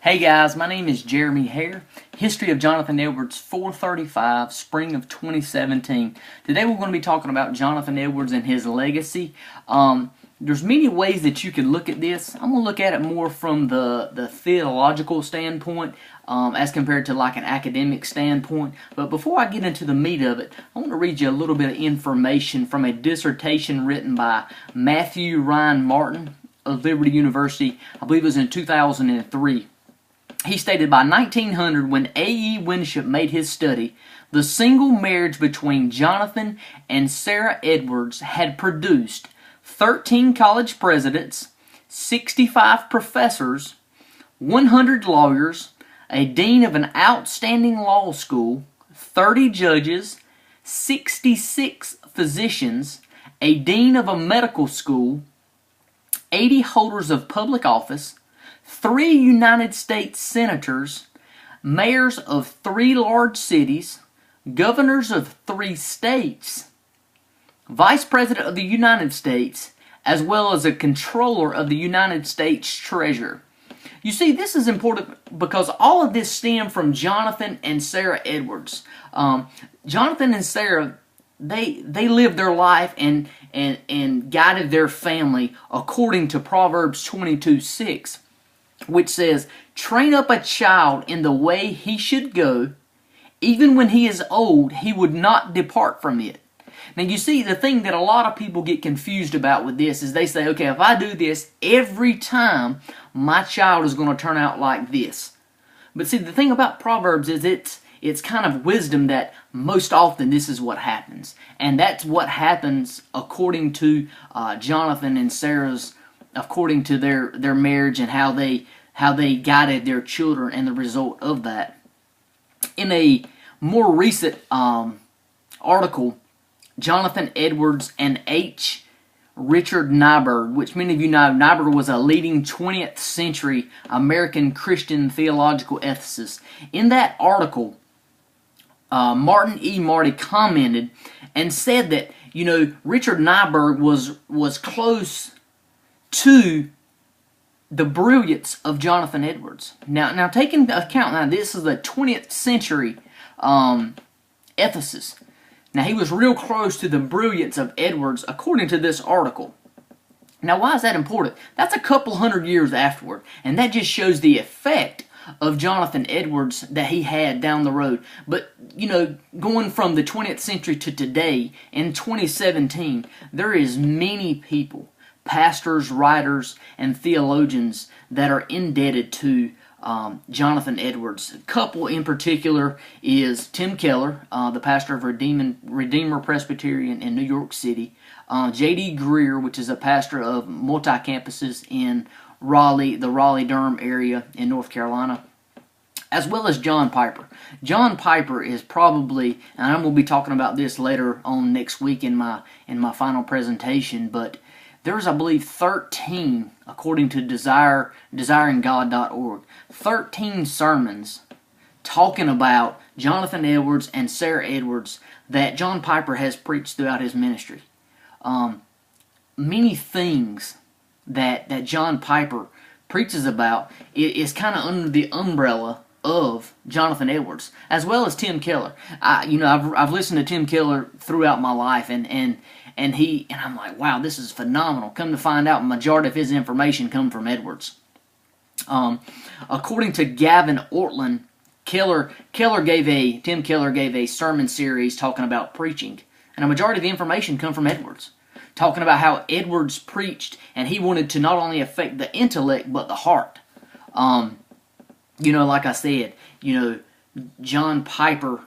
Hey guys, my name is Jeremy Hare. History of Jonathan Edwards, 435, spring of 2017. Today we're going to be talking about Jonathan Edwards and his legacy. There's many ways that you can look at this. I'm going to look at it more from the theological standpoint as compared to like an academic standpoint. But before I get into the meat of it, I want to read you a little bit of information from a dissertation written by Matthew Ryan Martin of Liberty University. I believe it was in 2003. He stated by 1900, when A.E. Winship made his study, the single marriage between Jonathan and Sarah Edwards had produced 13 college presidents, 65 professors, 100 lawyers, a dean of an outstanding law school, 30 judges, 66 physicians, a dean of a medical school, 80 holders of public office, 3 United States senators, mayors of 3 large cities, governors of 3 states, vice president of the United States, as well as a controller of the United States Treasury. You see, this is important because all of this stemmed from Jonathan and Sarah Edwards. Jonathan and Sarah, they lived their life and guided their family according to Proverbs 22:6. Which says, "Train up a child in the way he should go, even when he is old, he would not depart from it." Now you see, the thing that a lot of people get confused about with this is they say, okay, if I do this every time, my child is going to turn out like this. But see, the thing about Proverbs is it's kind of wisdom that most often this is what happens. And that's what happens according to Jonathan and Sarah's, according to their marriage and how they guided their children and the result of that. In a more recent article, Jonathan Edwards and H. Richard Niebuhr, which many of you know, Niebuhr was a leading 20th century American Christian theological ethicist. In that article, Martin E. Marty commented and said that, you know, Richard Niebuhr was close to the brilliance of Jonathan Edwards. Now taking into account, now this is a 20th century ethicist. Now he was real close to the brilliance of Edwards according to this article. Now why is that important? That's a couple hundred years afterward, and that just shows the effect of Jonathan Edwards that he had down the road. But, you know, going from the 20th century to today, in 2017, there is many people, pastors, writers, and theologians that are indebted to Jonathan Edwards. A couple in particular is Tim Keller, the pastor of Redeemer Presbyterian in New York City, J.D. Greear, which is a pastor of multi-campuses in Raleigh, the Raleigh-Durham area in North Carolina, as well as John Piper. John Piper is probably, and I'm going to be talking about this later on next week in my final presentation, but there's, I believe, 13, according to desiringgod.org, 13 sermons talking about Jonathan Edwards and Sarah Edwards that John Piper has preached throughout his ministry. Many things that John Piper preaches about is kind of under the umbrella of Jonathan Edwards, as well as Tim Keller. I've listened to Tim Keller throughout my life, and I'm like, wow, this is phenomenal. Come to find out, majority of his information come from Edwards. According to Gavin Ortlund, Tim Keller gave a sermon series talking about preaching, and a majority of the information come from Edwards, talking about how Edwards preached, and he wanted to not only affect the intellect but the heart. Like I said, John Piper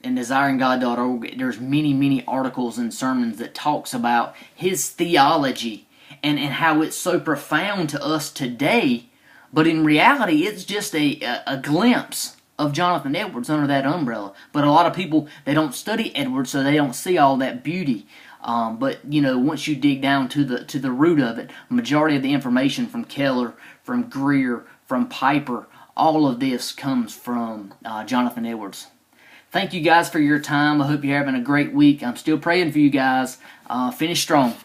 and desiringgod.org, there's many articles and sermons that talks about his theology and how it's so profound to us today, but in reality it's just a glimpse of Jonathan Edwards under that umbrella. But a lot of people, they don't study Edwards, so they don't see all that beauty. But once you dig down to the root of it, majority of the information from Keller, from Greear, from Piper, all of this comes from Jonathan Edwards. Thank you guys for your time. I hope you're having a great week. I'm still praying for you guys. Finish strong.